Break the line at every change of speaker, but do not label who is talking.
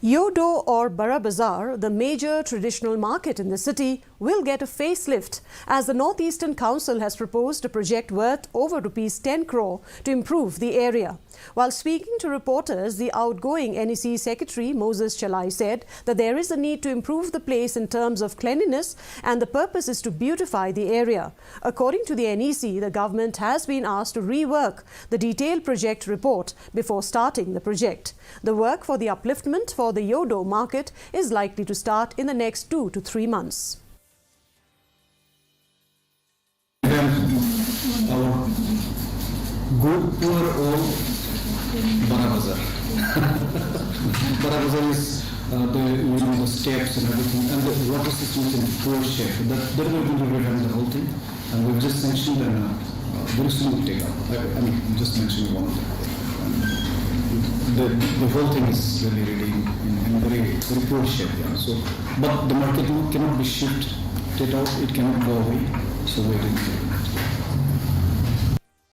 Iewduh or Bara Bazaar, the major traditional market in the city, will get a facelift as the North Eastern Council has proposed a project worth over Rs 10 crore to improve the area. While speaking to reporters, the outgoing NEC Secretary Moses Chalai said that there is a need to improve the place in terms of cleanliness and the purpose is to beautify the area. According to the NEC, the government has been asked to rework the detailed project report before starting the project. The work for the upliftment for the Iewduh market is likely to start in the next 2 to 3 months.
Our good poor old Bara Bazaar. Bara Bazaar is the steps and everything, and the water system is in poor shape. That we're going to revamp the whole thing, and we've just mentioned very soon we'll take up. I mean, just mentioning one of them. The whole thing is really in very poor shape. Yeah. So, but the market cannot be shifted out. It cannot go away. So we're doing it.